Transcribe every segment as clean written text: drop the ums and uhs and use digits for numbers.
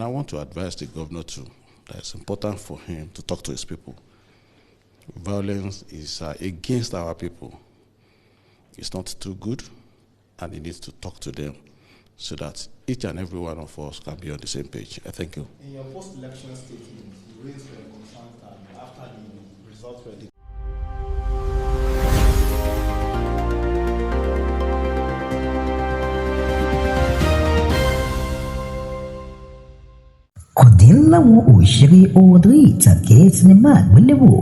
I want to advise the governor too that it's important for him to talk to his people. Violence is against our people. It's not too good, and he needs to talk to them so that each and every one of us can be on the same page. I thank you. In your post-election statement, you raised your concerns that after the results were declared. Kò dín láwọn òṣèré orí ìtàgé sinimá àgbéléwò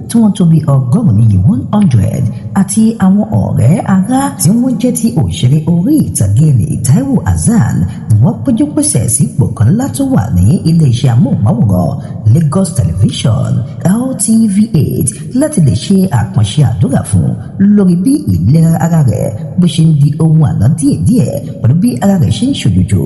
tí wọ́n tó bí 100 àti àwọn ọ̀rẹ́ ará tí wọ́n jẹ́ ti òṣèré orí ìtàgé ní Taiwo Hassan ni wọ́n péjú pésẹ̀ sí gbọ̀ngàn tó wà ní iléeṣẹ́ amóhùnmáwòrán Lagos Television LTV8 láti lè ṣe àkànṣe àdúrà fún lórí bí ìlera ara rẹ̀ bó ṣe ń di ohun àná díẹ̀díẹ̀ pẹ̀lú bí ara rẹ̀ ṣe ń ṣòjòjò.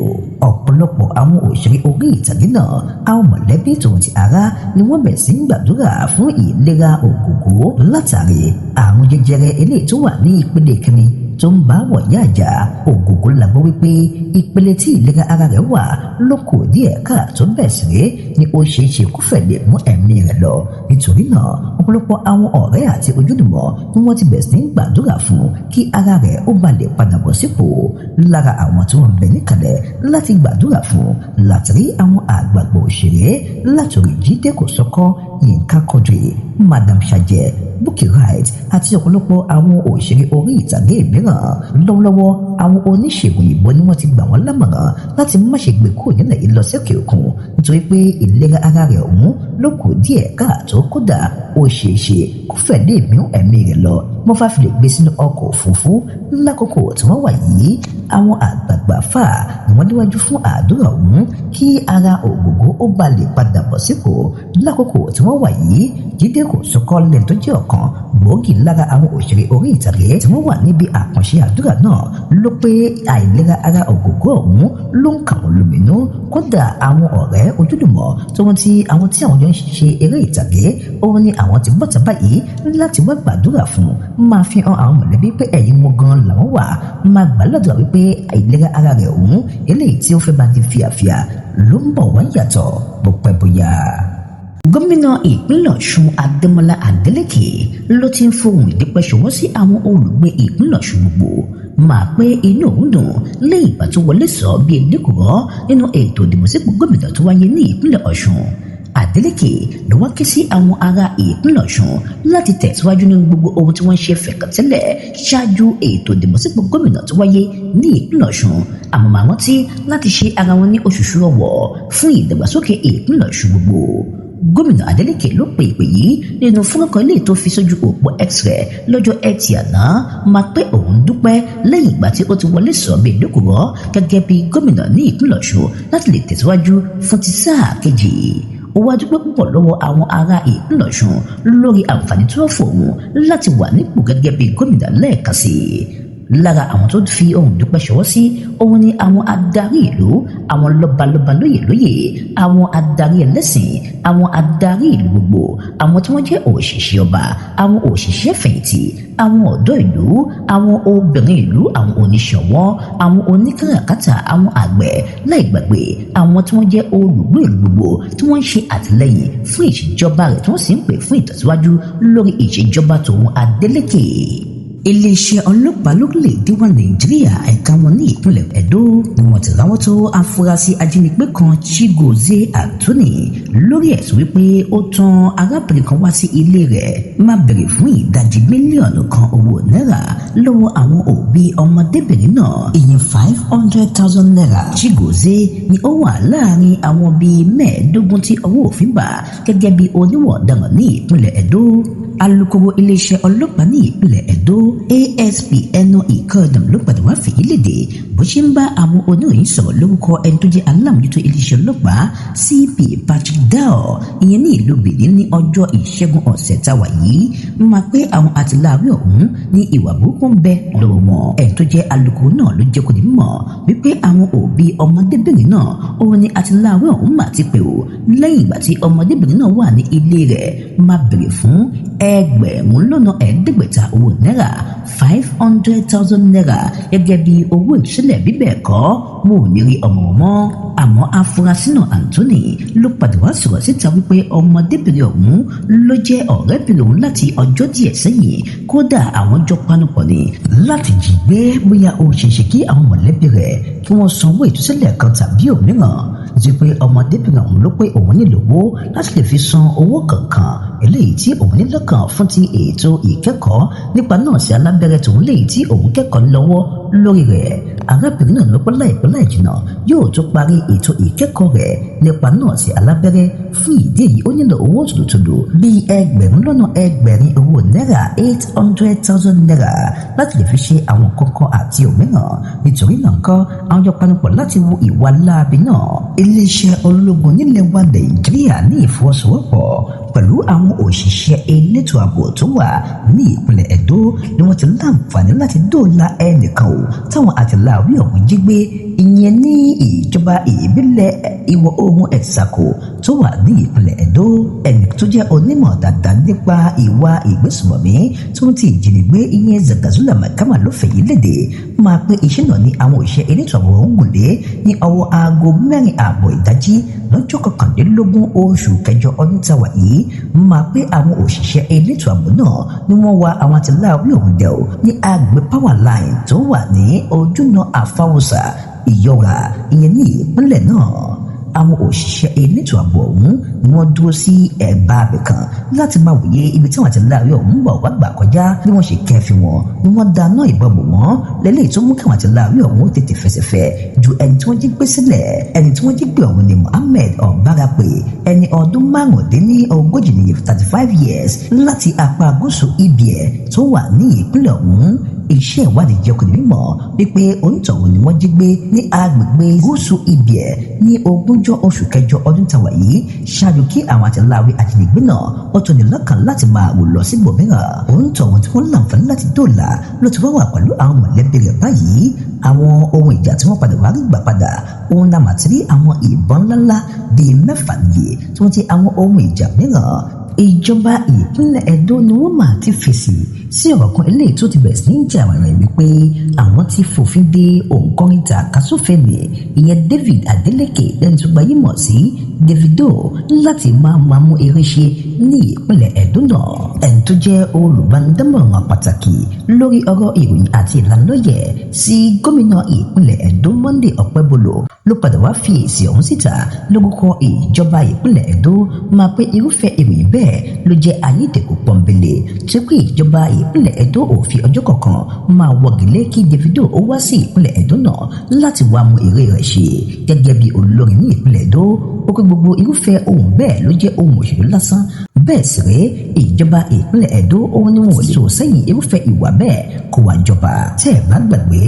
Ọ̀pọ̀lọpọ̀ àwọn òṣèré orí ìtàgé náà àwọn mọ̀lẹ́bí tòun ti ara ni wọ́n bẹ̀rẹ̀ sí ń gbàdúrà fún ìlera ògógó látàrí àrùn jẹjẹrẹ eléyìí tó wà ní ìpele kìíní tó ń bá wọ̀nyá àjà. Ògógó la gbọ́ wípé ìpele tí ìlera ara rẹ̀ wà ló kù díẹ̀ káàtó bẹ́ẹ̀ sì ré ni ó ṣeé ṣe kó fẹ́ lè mú ẹ̀mí rẹ̀ lọ. Nítorí náà ọ̀pọ̀lọpọ̀ àwọn ọ̀rẹ́ àti ojúlùmọ̀ ni wọ́n ti bẹ̀rẹ̀ sí ń gbàdúrà fún kí ara rẹ̀ ó bá lè padà bọ̀ sípò. Lára àwọn tí wọ́n bẹ̀ níkàlẹ̀ láti gbàdúrà fún látàrí àwọn àgbààgbà òṣèré látòrí Jídé Kòsọ́kọ́, Yínká Quadri, Madam Sajẹ, Bukky Wright àti ọ̀pọ̀lọpọ̀ àwọn òṣèré orí ìtàgé mìíràn. Lọ́wọ́lọ́wọ́ àwọn oníṣègùn òyìnbó ni wọ́n ti gbà wọ́n lámọ̀ràn láti má ṣe gbé kúrò nílẹ̀ yìí lọ sókè òkun nítorí pé ìlera ara rẹ̀ ọ̀hún ló kù díẹ̀ káàtó kódà ó ṣeé ṣe kó fẹ́ lè mú ẹ̀mí rẹ̀ lọ. Wọ́n fà fi lè gbé sínú ọkọ̀ òfurufú lákòókò tí wọ́n wà yìí. Àwọn àgbààgbà fà ni wọ́n níwájú fún àdúrà ọ̀hún kí ara ògógó ó bá lè padà bọ̀ sípò lákòókò tí wọ́n wà yìí. Jídé Kòsọ́kọ́ lẹ́nu tó jẹ́ ọ̀kan gbòógì lára àwọn òṣèré orí ìtàgé tí wọ́n wà níbi àkànṣe àdúrà náà ló pé àìlera ara ògógó ọ̀hún ló ń kà wọ́n lóminú. Kódà àwọn ọ̀rẹ́ ojúlùmọ̀ tó wọ́n ti àwọn tí àwọn jọ ń ṣe eré ìtàgé òun ni àwọn ti bọ́ta báyìí láti wá gbàdúrà fún máa fi hàn àwọn mọ̀lẹ́bí pé ẹ̀yìn wọn gan làwọn wà máa gbà lọ́dọ̀ wípé àìlera ara rẹ̀ ọ̀hún eléyìí tí ó fẹ́ bá di fìyàfìyà ló ń bọ̀ wá yàtọ̀ bó pẹ́ bóyá. Gómìnà ìpínlẹ̀ Ọ̀ṣun Adémọ́lá Adeleke ló ti ń fohùn ìdúpẹ́ ṣọwọ́ sí àwọn olùgbé ìpínlẹ̀ Ọ̀ṣun gbogbo máa pé inú òun dùn lẹ́yìn ìgbà tó wọlé sọ bí elékùrọ́ nínú ètò ìdìbò sípò gómìnà tó wáyé ní ìpínlẹ̀ Ọ̀ṣun. Adeleke ló wá ké sí àwọn ará ìpínlẹ̀ Ọ̀ṣun láti tẹ̀síwájú nínú gbogbo ohun tí wọ́n ṣe fẹ̀kàntẹ́lẹ̀ ṣáájú ètò ìdìbò sípò gómìnà tó wáyé ní ìpínlẹ̀ Ọ̀ṣun. Àmọ́ màá rántí láti ṣe ara wọn ní oṣooṣù ọ̀wọ̀ fún ìdàgbàsókè ìpínlẹ̀ Ọ̀ṣun gbogbo. Gómìnà Adeleke ló pe ìpè yìí nínú fúnkan kan ilé tó fi sójú òpó X-ray lọ́jọ́ Ẹtì àná máa pé òun dúpẹ́ lẹ́yìn ìgbà tí ó ti wọlé sọ bí ìdókòwò gẹ́gẹ́ bí gómìnà ní ìpínlẹ̀ Ọ̀ṣun láti lè tẹ̀síwájú fún ti sáà kejì. Ó wá dúpẹ́ púpọ̀ lọ́wọ́ àwọn ará ìpínlẹ̀ Ọ̀ṣun lórí àǹfààní tó fòun láti wà nípò gẹ́gẹ́ bí gómìnà lẹ́ẹ̀kan sí i. Lára àwọn tó fi ohùn dúpẹ́ ṣọwọ́ sí òun ni àwọn adarí ìlú, àwọn lọ́balọ́ba lóyè, àwọn adarí ẹlẹ́sìn, àwọn adarí ìlú gbogbo, àwọn tí wọ́n jẹ́ òṣìṣẹ́ ọba, àwọn òṣìṣẹ́ fẹ̀yìntì, àwọn ọ̀dọ́ ìlú, àwọn obìnrin ìlú, àwọn oníṣòwò, àwọn oníkàràkátà, àwọn àgbẹ̀, láì gbàgbé àwọn tí wọ́n jẹ́ olùgbé ìlú gbogbo tí wọ́n ń ṣe àtìlẹ́yìn fún ìṣèjọba rẹ̀ tí wọ́n sì ń pè fún ìtẹ̀síwájú lórí ìṣèjọba tòun Adeleke. Iléeṣẹ́ ọlọ́pàá lórílẹ̀‐èdè wa Nàìjíríà ẹ̀ka wọn ní ìpínlẹ̀ Ẹdó ni wọ́n ti ráwọ́ tó afurasí ajínigbé kan Chigozie Anthony lórí ẹ̀sùn wípé ó tàn arábìnrin kan wá sí ilé rẹ̀ máa bèrè fún ìdajì mílíọ̀nù kan owó náírà lọ́wọ́ àwọn òbí ọmọdébìnrin náà ìyẹn 500,000 naira. Chigozie ni ó wà láàrin àwọn bíi mẹ́ẹ̀ẹ́dógún tí ọwọ́ òfin bà gẹ́gẹ́ bí oníwà ọ̀daràn ní ìpínlẹ̀ Ẹdó. Alukoro iléeṣẹ́ ọlọ́pàá ní ìpínlẹ̀ Ẹdó ASP Eno Ikedem ló padà wá fèyí lédè bó ṣe ń bá àwọn oníròyìn sọ̀rọ̀ lórúkọ ẹni tó jẹ́ alámòjútó iléeṣẹ́ ọlọ́pàá CP Patrick Dao ìyẹn ní ìlú Benin ní ọjọ́ ìṣẹ́gun ọ̀sẹ̀ táwa yìí máa pé àwọn àtìláàwí ọ̀hún ní ìwà burúkú ń bẹ lọ́wọ́ wọn. Ẹni tó jẹ́ alukoro náà ló jẹ́ kó di mọ̀ wípé àwọn òbí ọmọdébìnrin náà òun ni àtìláàwí ọ̀hún mà ti pè ó lẹ́yìn ìgbà tí ọmọdébìnrin náà wà ní ilé rẹ̀ máa bèrè fún ẹgbẹ̀rún lọ́nà ẹ̀ẹ́dẹ́gbẹ̀ta owó náírà 500,000 naira gẹ́gẹ́ bí owó ìṣẹ́lẹ̀ sílẹ̀ bí bẹ́ẹ̀ kọ́ wọn ò ní rí ọmọ mọ́. Àmọ́ afurasí náà Anthony ló padà wá sọ̀rọ̀ síta wípé ọmọdébìnrin ọ̀hún ló jẹ́ ọ̀rẹ́bìnrin òun láti ọjọ́ díẹ̀ sẹ́yìn, kódà àwọn jọ panupọ̀ ni láti jí gbé. Bóyá ó ṣeéṣe kí àwọn mọ̀lẹ́bí rẹ̀ kí wọ́n sanwó ìtúsílẹ̀ kan tàbí òmíràn, ti pé ọmọdébìnrin ọ̀hún ló pé òun nílò owó láti lè fi san owó kankan eléyìí tí òun ní lọ́kàn fún ti ètò ìkẹ́kọ̀ọ́ nípa nọ́ọ̀sì alábẹ́rẹ́ tòun léyìí tí òun kẹ́kọ̀ọ́ lọ́wọ́ lórí rẹ̀. Arábìnrin náà ló pẹ́ láìpẹ́ láì jìnnà yóò tó parí ètò ìkẹ́kọ̀ọ́ rẹ̀ nípa nọ́ọ̀sì alábẹ́rẹ́. Fún ìdí èyí ó nílò owó tòlótòló bíi ẹgbẹ̀rún lọ́nà ẹgbẹ̀rin owó náírà 800,000 naira láti lè fi ṣe àwọn kọ̀ọ̀kan àti òmíràn. Nítorí náà kọ́ àwọn jọ panupọ̀ láti wo ìwà láabi náà. Iléeṣẹ́ ológun nílẹ̀ wa Nàìjíríà ní ìfọwọ́sowọ́pọ̀ pẹ̀lú àwọn òṣìṣẹ́ elétò ààbò tó wà ní ìpínlẹ̀ Ẹdó ni wọ́n ti láǹfààní láti dóòlà ẹnìkan ò táwọn àtìláàwí ọ̀hún jí gbé, ìyẹn ní ìjọba ìbílẹ̀ ìwọ̀ oòrùn Ẹ̀sàkó tó wà ní ìpínlẹ̀ Ẹdó. Ẹni tó jẹ́ onímọ̀ dáadáa nípa ìwà ìgbésùmọ̀mí tó ń ti ìjínigbé ìyẹn Zagazula Makama ló fèyí léde máa pé iṣẹ́ náà ní àwọn òṣìṣẹ́ elétò ààbò ọ̀hún gùnlé ní ọwọ́ aago 4:00 ìdájí lọ́jọ́ 21 oṣù kẹjọ ọdún táwa yìí. Máa pé àwọn òṣìṣẹ́ elétò ààbò náà ni wọ́n wá àwọn àtìláàwí ọ̀hún dẹ̀ ò ní agbè power line tó wà ní ojúnà àfáwọ́sà ìyọ̀ra ìyẹn ní ìpínlẹ̀ náà. Àwọn òṣìṣẹ́ elétò ààbò ọ̀hún ni wọ́n dúró sí ẹ̀bá abẹ kan láti máa wòye ibi tí wọ́n àti láàrin ọ̀hún bọ̀ wá gbà kọjá. Bí wọ́n ṣe kẹ́fì wọn ni wọ́n dáná ìbọn bò wọ́n lẹ́lẹ́yìí tó mú kí àwọn àti láàrin ọ̀hún tètè fẹsẹ̀fẹ́ ju ẹni tí wọ́n jí gbé sílẹ̀. Ẹni tí wọ́n jí gbé ọ̀hún ni Mohammed Ọ̀bárapè, ẹni ọdún 45 ní 35 years láti apá gúúsù Ibie tó wà ní ìpínlẹ̀ ọ̀hún. Iṣẹ́ ìwádìí jẹ́ kó di mímọ̀ wípé onítọ̀hún ni wọ́n jí gbé ní agbègbè gúúsù Ibie ní 20 oṣù kẹjọ ọdún tàwa yìí, ṣáájú kí àwọn àtìláàwí ajínigbé náà ó tó ní lọ́kàn láti máa wò lọ síbòmíràn. Onítọ̀hún tí wọ́n láǹfààní láti dóòlà ló ti wá pẹ̀lú àwọn mọ̀lẹ́bí rẹ̀ báyìí. Àwọn ohun ìjà tí wọ́n padà wá rí gbà padà, òun náà màtírí àwọn ìbọn ńláńlá bíi 6 nìyí tí wọ́n ti àwọn ohun ìjà mìíràn. Ìjọba ìpínlẹ̀ Ẹdó ni wọ́n máa ti fèsì sí ọ̀rọ̀ kan eléyìí tó ti bẹ̀rẹ̀ sí ní jà wàrà wípé àwọn ti fòfin de òǹkọrin tàkasúfèé ìyẹn David Adeleke lẹ́ni tó gbayé mọ̀ sí Davido láti máa mú eré ṣe ní ìpínlẹ̀ Ẹdó náà. Ẹni tó jẹ́ olùbánidámọ̀ràn pàtàkì lórí ọ̀rọ̀ ìròyìn àti ìlanilọ́yẹ̀ sí gómìnà ìpínlẹ̀ Ẹdó Monday Ọpẹ́bọlò ló padà wá fi èsì ọ̀hún síta lórúkọ ìjọba ìpínlẹ̀ Ẹdó. Máa pé irúfẹ́ ìròyìn bẹ́ẹ̀ ló jẹ́ ayédèrú pọ́nbélé tí pé ìjọba ìpínlẹ̀ Ẹdó ò fi ọjọ́ kọ̀ọ̀kan máa wọ́gilé kí Davido ó wá sí ìpínlẹ̀ Ẹdó náà láti wá mú eré rẹ̀ ṣe gẹ́gẹ́ bí olórin ní ìpínlẹ̀ Ẹdó. Ó pé gbogbo irúfẹ́ ohun bẹ́ẹ̀ ló jẹ́ ohun òṣèlú lásán. Bẹ́ẹ̀ sì rèé ìjọba ìpínlẹ̀ Ẹdó òun ni wọn ò lè tó sẹ́yìn irúfẹ́ ìwà bẹ́ẹ̀ kó wá jọba. Tẹ́ ẹ̀ bá gbàgbé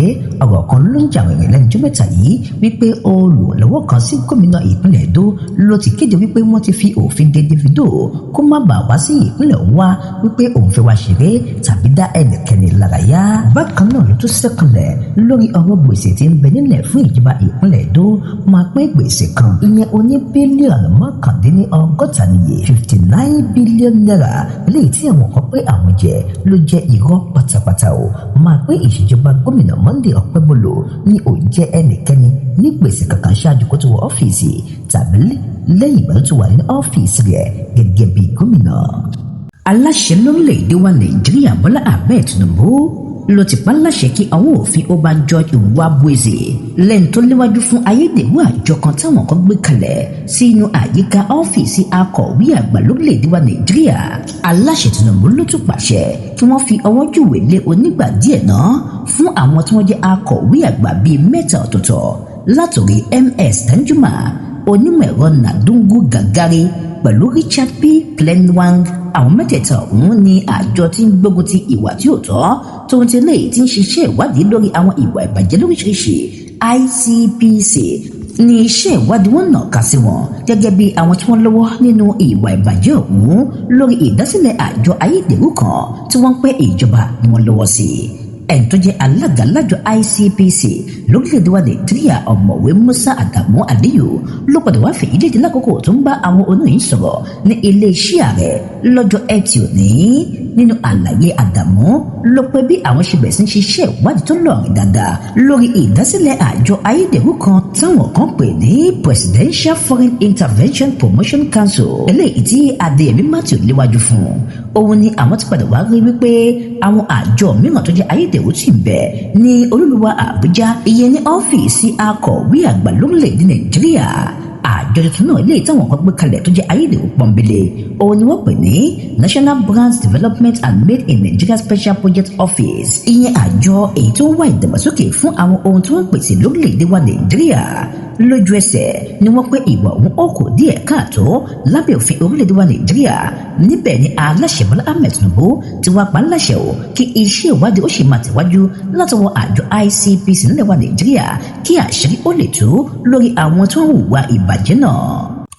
ọ̀rọ̀ kan ló ń jà rẹ̀ lẹ́nu ọjọ́ mẹ́ta yìí wípé olùrànlọ́wọ́ kan sí gómìnà ìpínlẹ̀ Ẹdó ló ti kéde wípé wọ́n ti fi òfin de Davido kó má bàa wá sí ìpínlẹ̀ òun wá wípé òun fẹ́ wá ṣeré tàbí dá ẹnikẹ́ni lára yá. Bákan náà ló tún ṣẹ́kànlẹ̀ lórí ọ̀rọ̀ gbèsè tí ń bẹ nílẹ̀ fún ìjọba ìpínlẹ̀ Ẹdó. Máa pé gbèsè kan ìyẹn oní bílíọ̀nù 160 níye 59 bílíọ̀nù náírà eléyìí tí àwọn kan pé àwọn jẹ ló jẹ́ irọ́ pátápátá o. Máa pé ìṣèjọba gómìnà Monday Ọpẹ́bọlò ní ò jẹ́ ẹnikẹ́ni ní gbèsè kankan ṣáájú kó tó wọ ọ́fíìsì tàbí lẹ́yìn ìgbà tó wà ní ọ́fíìsì rẹ̀ gẹ́gẹ́ bí gómìnà. Aláṣẹ lórílẹ̀‐èdè wa Nàìjíríà Bọ́lá Ahmed Tinubu ló ti pa láṣẹ kí àwọn òfin ọba George Nwabueze lẹ́ni tó léwájú fún ayédèrú àjọ kan táwọn kan gbé kalẹ̀ sínú àyíká ọ́fíìsì akọ̀wé àgbà lórílẹ̀‐èdè wa Nàìjíríà. Aláṣẹ Tinubu ló tún pàṣẹ kí wọ́n fi ọwọ́ júwe lé onígbà díẹ̀ náà fún àwọn tí wọ́n jẹ́ akọ̀wé àgbà bíi 3 ọ̀tọ̀ọ̀tọ̀ látòrí MS Danjuma, onímọ̀ ẹ̀rọ Nadungu Gagari pẹ̀lú Richard P. Glenwang. Àwọn mẹ́tẹ̀ẹ̀ta ọ̀hún ni àjọ tí ń gbógun ti ìwà tí ò tọ́ tó ń tẹ́lẹ̀ tí ń ṣiṣẹ́ ìwádìí lórí àwọn ìwà ìbàjẹ́ lóríṣiríṣi ICPC ní iṣẹ́ ìwádìí wọn nàka sí wọn gẹ́gẹ́ bí àwọn tí wọ́n lọ́wọ́ nínú ìwà ìbàjẹ́ ọ̀hún lórí ìdásílẹ̀ àjọ ayédèrú kan tí wọ́n pẹ́ ìjọba ni wọ́n lọ́wọ́ sí. Ẹni tó jẹ́ alága lájọ ICPC lórílẹ̀‐èdè wa Nàìjíríà ọ̀mọ̀wé Musa Adamu Aliyu ló padà wá fèyí léde lákòókò tó ń bá àwọn oníròyìn sọ̀rọ̀ ní iléeṣẹ́ ààrẹ lọ́jọ́ Ẹtì òní. nínú àlàyé Àdàmú ló pé bí àwọn ṣe bẹ̀rẹ̀ sí ṣiṣẹ́ ìwádìí tó lọ́rìn dáadáa lórí ìdásílẹ̀ àjọ ayédèrú kan táwọn kan pè ní Presidential Foreign Intervention Promotion Council eléyìí tí Adéyẹmí Matthew léwájú fún òun ni àwọn ti padà wá rí wípé àwọn àjọ mìíràn tó jẹ́ ayédèrú ti ń bẹ ní olúluwa Àbújá ìyẹn ní ọ́fíìsì akọ̀wé àgbà lórílẹ̀‐èdè Nàìjíríà àjọ tuntun náà ilé ìtàwọn kan gbé kalẹ̀ tó jẹ́ ayédèrú pọ́nbélé òun ni wọ́n pè ní National Brands Development and Made in Nigeria Special Project Office ìyẹn àjọ èyí tó ń wá ìdàgbàsókè fún àwọn ohun tí wọ́n pèsè lórílẹ̀‐èdè wa Nàìjíríà lójú ẹsẹ̀ ni wọ́n pé ìwà òun ó kù díẹ̀ káàtó lábẹ́ òfin orílẹ̀‐èdè wa Nàìjíríà níbẹ̀ ni aláṣẹ Bọ́lá Ahmed Tinubu ti wá pa láṣẹ o kí iṣẹ́ ìwádìí ó ṣe máa tẹ̀wájú látọwọ́ àjọ ICPC nílẹ̀ wa Nàìjíríà kí àṣírí ó lè tú lórí àwọn tó ń hùwà ìbàjẹ́ náà.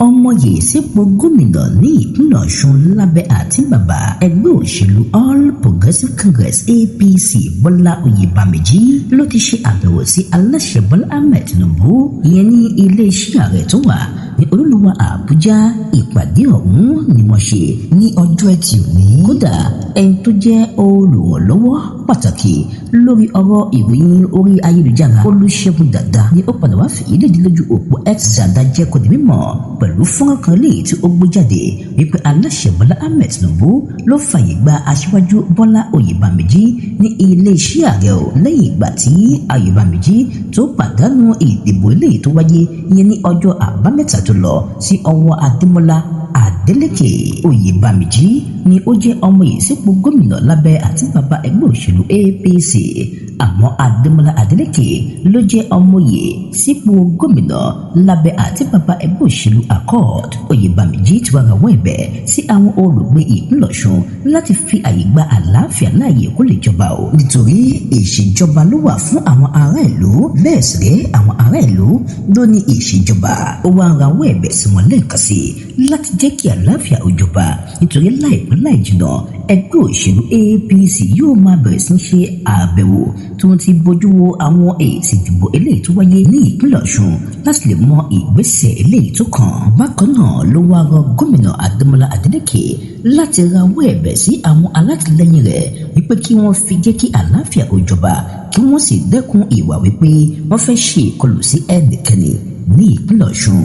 ọmọye sípò gómìnà ní ìpínlẹ̀ Ọ̀ṣun lábẹ́ àtíbàbà ẹgbẹ́ òṣèlú All Progressives Congress APC Bọ́lá Oyebamiji ló ti ṣe àbẹ̀wò sí aláṣẹ Bọ́lá Ahmed Tinubu ìyẹn ní iléeṣẹ́ ààrẹ tó wà ní olúluwa Àbújá. Ìpàdé ọ̀hún ni wọ́n ṣe ní ọjọ́ Ẹtì òní. Kódà ẹni tó jẹ́ olùrànlọ́wọ́ pàtàkì lórí ọ̀rọ̀ ìròyìn orí ayélujára Olúṣẹ́gun Dàda ni ó padà wá fi ìlédè lójú òpó X Dàda jẹ́ kó di mímọ̀ pẹ̀lú fọ́nrán kan léyìí tí ó gbé jáde wípé aláṣẹ Bọ́lá Ahmed Tinubu ló fàyè gba aṣíwájú Bọ́lá Oyèbámẹ́jì ní iléeṣẹ́ ààrẹ o lẹ́yìn ìgbà tí Oyèbámẹ́jì tó pàdánù ìdìbò eléyìí tó wáyé ìyẹn ní ọjọ́ àbámẹ́ta tó lọ sí ọwọ́ Adémọ́lá Adeleke. Oyèbámẹ́jì ni ó jẹ́ ọmọ yìí sípò gómìnà lábẹ́ àti bàbá ẹgbẹ́ òṣèlú APC àmọ́ Adémọ́lá Adeleke ló jẹ́ ọmọ yìí sípò gómìnà lábẹ́ àti bàbá ẹgbẹ́ òṣèlú Accord. Oyèbámẹ́jì ti wá rawọ́ ẹ̀bẹ̀ sí àwọn olùgbé ìpínlẹ̀ Ọ̀ṣun láti fi àyè gba àlàáfíà láàyè kó lè jọba o nítorí ìṣèjọba ló wà fún àwọn ará ìlú bẹ́ẹ̀ sì rẹ́ àwọn ará ìlú ló ní ìṣèjọba. Ó wá rawọ́ ẹ̀bẹ̀ sí wọn lẹ́ẹ̀kan sí láti jẹ́ kí àlàáfíà ó jọba nítorí láìpẹ́ láì jìnnà ẹgbẹ́ òṣèlú APC yóò máa bẹ̀rẹ̀ sí ṣe àbẹ̀wò tí wọ́n ti bójú wo àwọn èsì ìdìbò eléyìí tó wáyé ní ìpínlẹ̀ Ọ̀ṣun láti lè mọ ìgbésẹ̀ eléyìí tó kàn. Bákan náà ló wá rọ gómìnà Adémọ́lá Adeleke láti rawọ́ ẹ̀bẹ̀ sí àwọn alátìlẹ́yìn rẹ̀ wípé kí wọ́n fi jẹ́ kí àlàáfíà ó jọba kí wọ́n sì dẹ́kun ìwà wípé wọ́n fẹ́ ṣe ìkọlù sí ẹnikẹ́ni ní ìpínlẹ̀ Ọ̀ṣun.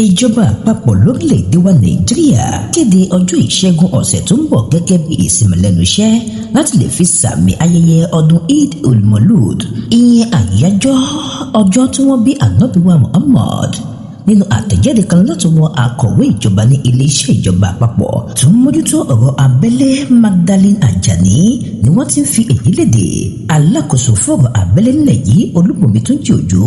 Ìjọba àpapọ̀ lórílẹ̀‐èdè wa Nàìjíríà kéde ọjọ́ ìṣẹ́gun ọ̀sẹ̀ tó ń bọ̀ gẹ́gẹ́ bí ìsinmi lẹ́nu iṣẹ́ láti lè fi sàmì ayẹyẹ ọdún Eid ul-Maulud ìyẹn àyájọ́ ọjọ́ tí wọ́n bí Ànábì wa Muhammad. Nínú àtẹ̀jáde kan látọwọ́ akọ̀wé ìjọba ní iléeṣẹ́ ìjọba àpapọ̀ tó ń mójútó ọ̀rọ̀ abẹ́lé Magdalene Ajani ni wọ́n ti ń fi èyí léde. Alákòóso fọ́rọ̀ abẹ́lé nílẹ̀ yìí Olúbùnmi tó ń jẹ́ òjò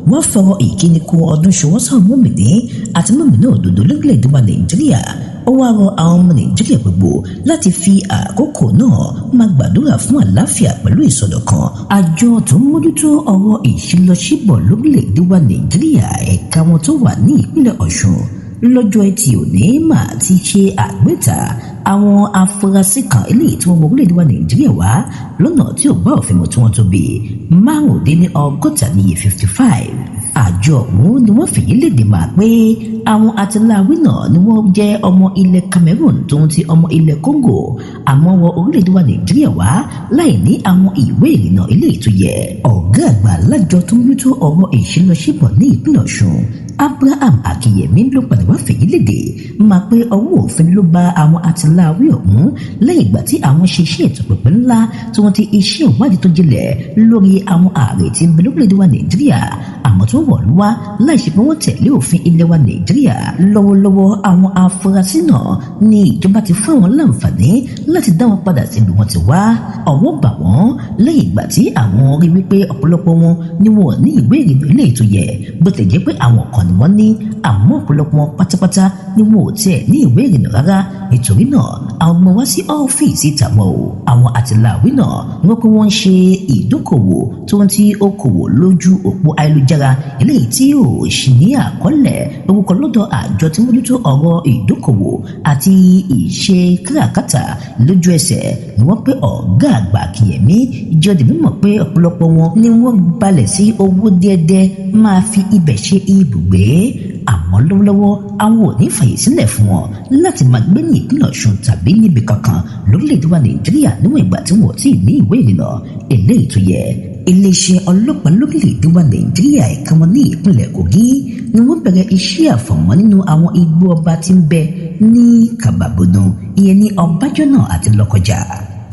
wọ́n fọwọ́ ìkíni kú ọdún ṣọwọ́ sáwọn mọ́mìnì àti mọ́mìnì òdòdó lórílẹ̀‐èdè wa Nàìjíríà. Ó wá rọ àwọn ọmọ Nàìjíríà gbogbo láti fi àkókò náà máa gbàdúrà fún àlàáfíà pẹ̀lú ìṣọ̀dọ̀kan. Àjọ tó ń mójútó ọ̀rọ̀ ìṣílọsíbọ̀ lórílẹ̀‐èdè wa Nàìjíríà ẹ̀ka wọn tó wà ní ìpínlẹ̀ Ọ̀ṣun lọ́jọ́ Ẹtì òní máa ti ṣe àgbéta àwọn afurasí kan eléyìí tí wọ́n wọ orílẹ̀-èdè wa Nàìjíríà wá lọ́nà tí ò bá òfin mu tí wọ́n tó bí 155. Àjọ ọ̀hún ni wọ́n fìyí léde máa pé àwọn atiláwí náà ni wọ́n jẹ́ ọmọ ilẹ̀ Cameroon tó ń ti ọmọ ilẹ̀ Congo àmọ́ wọ orílẹ̀-èdè wa Nàìjíríà wá láì ní àwọn ìwé ìrìnnà eléyìí tó yẹ. Ọ̀gá àgbà lájọ tó ń mójútó ọ̀rọ̀ ìṣílọsíbọ̀ ní ìpínlẹ̀ Ọ̀ṣun Abraham Akínyẹmí ló padà wá fèyí léde máa pé ọwọ́ òfin ló bá àwọn atiláwí ọ̀hún lẹ́yìn ìgbà tí àwọn ṣe iṣẹ́ ìtọpinpin ńlá tí wọ́n ti iṣẹ́ ìwádìí tó jinlẹ̀ lórí àwọn ààrẹ tí ń bẹ lórílẹ̀‐èdè wa Nàìjíríà àmọ́ tó wọ̀ ló wá láì ṣe pé wọ́n tẹ̀lé òfin ilẹ̀ wa Nàìjíríà. Lọ́wọ́lọ́wọ́ àwọn afurasí náà ni ìjọba ti fún àwọn láǹfààní láti dá wọn padà síbi wọ́n ti wá. Ọwọ́ bà wọ́n lẹ́yìn ìgbà tí àwọn rí wípé ọ̀pọ̀lọpọ̀ wọn ni wọn ò ní ìwé ìrìnnà ilé ètò yẹ bó tilẹ̀ jẹ́ pé àwọn kan ni wọ́n ní àmọ́ ọ̀pọ̀lọpọ̀ wọn pátápátá ni wọn ò tiẹ̀ ní ìwé ìrìnnà rárá. Nítorí náà àwọn ọmọ wá sí ọ́fíìsì tàwọn o àwọn àtìláwí náà ni wọ́n pé wọ́n ń ṣe ìdókòwò tó ń ti okòwò lójú òpó ayélujára eléyìí tí ò sì ní àkọọ́lẹ̀ orúkọ lọ́dọ̀ àjọ tí mójútó ọ̀rọ̀ ìdókòwò àti ìṣe káràkátà. Lójú ẹsẹ̀ ni wọ́n pé ọ̀gá àgbà Akínyẹmí ìjọdẹ mímọ̀ pé ọ̀pọ̀lọpọ̀ wọn ni wọ́n balẹ̀ sí owó díẹ̀díẹ̀ máa fi ibẹ̀ ṣe ibùgbé. àmọ́ lọ́wọ́lọ́wọ́ àwọn ò ní fàyè sílẹ̀ fún wọn láti máa gbé ní ìpínlẹ̀ Ọ̀ṣun tàbí níbi kankan lórílẹ̀‐èdè wa Nàìjíríà níwọ̀n ìgbà tí wọ́n ti ní ìwé ìrìnnà eléyìí tó yẹ. Iléeṣẹ́ ọlọ́pàá lórílẹ̀‐èdè wa Nàìjíríà ẹ̀ka wọn ní ìpínlẹ̀ Kogi ni wọ́n bẹ̀rẹ̀ iṣẹ́ àfọ̀mọ́ nínú àwọn igbó ọba tí ń bẹ ní Kàbàbọ̀nà ìyẹn ní Ọbájọ́nà àti Lọ́kọjà.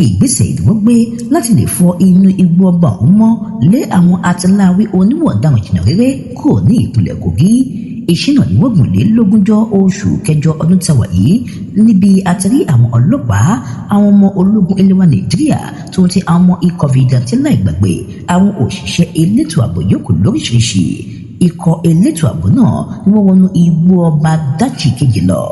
Ìgbésẹ̀ ìdúró gbé láti lè fọ inú igbó ọba ọ̀hún mọ́ lé àwọn atiláwí oníwọ̀ ọ̀daràn jìnnà réré kúrò ní ìpínlẹ̀ Kogi. Iṣẹ́ náà ni wọ́n gùn lé lógúnjọ́ oṣù kẹjọ ọdún tàwa yìí níbi àtìrí àwọn ọlọ́pàá, àwọn ọmọ ológun ilẹ̀ wa Nàìjíríà tó ń ti àwọn ọmọ ikọ̀ fìdíhàntì láì gbàgbé àwọn òṣìṣẹ́ elétò ààbò yòókù lóríṣiríṣi. Ikọ̀ elétò ààbò náà ni wọ́n wọnú igbó ọba dájì kejì lọ.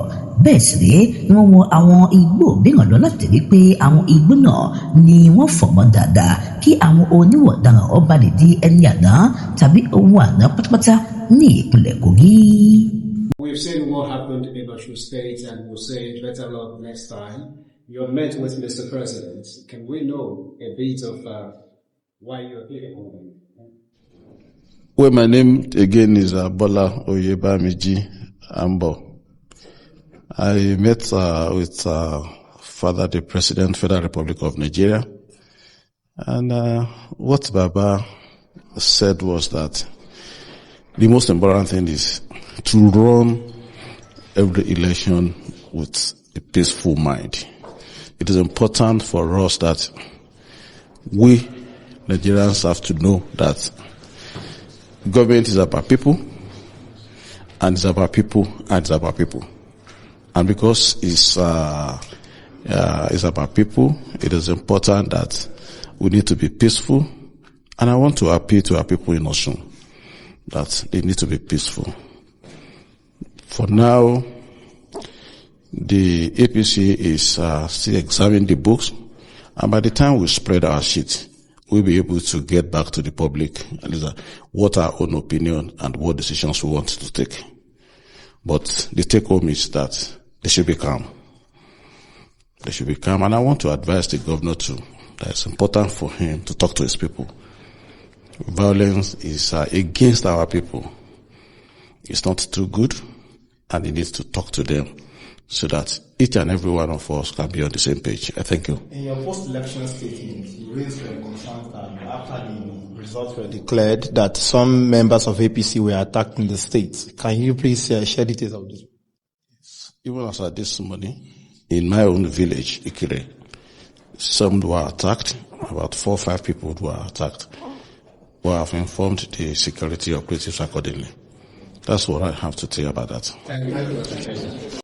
Bẹ́ẹ̀ sì rèé ni wọ́n wọ àwọn igbó mìíràn lọ láti rí pé àwọn igbó náà ni wọ́n fọ̀ mọ́ dáadáa kí àwọn oníwọ̀ ọ̀daràn ọba lè di ẹni àná tàbí ohun àná pátápátá ní ìpínlẹ̀ Kogi. We've seen what happened in Osun State and we'll say it better luck next time. You're met with Mr. President. Can we know a bit of why you're here? Well, my name again is Bola Oyebamiji Ambo. I met with Father the President, Federal Republic of Nigeria, and what Baba said was that the most important thing is to run every election with a peaceful mind. It is important for us that we Nigerians have to know that government is about people, and it's about people, and it's about people. And because it's about people, it is important that we need to be peaceful. And I want to appeal to our people in Osun that they need to be peaceful. For now, the APC is still examining the books, and by the time we spread our sheet, we'll be able to get back to the public what our own opinion and what decisions we want to take. But the take home is that they should be calm. They should be calm. And I want to advise the governor too, that it's important for him to talk to his people. Violence is against our people. It's not too good, and he needs to talk to them so that each and every one of us can be on the same page. I thank you. In your post-election statement, you raised your concerns that after the results were declared that some members of APC were attacked in the state. Can you please share details of this? Even as at this morning, in my own village, Ikire, some were attacked, about 4 or 5 people were attacked. We have informed the security operatives accordingly. That's what I have to say about that. Thank you.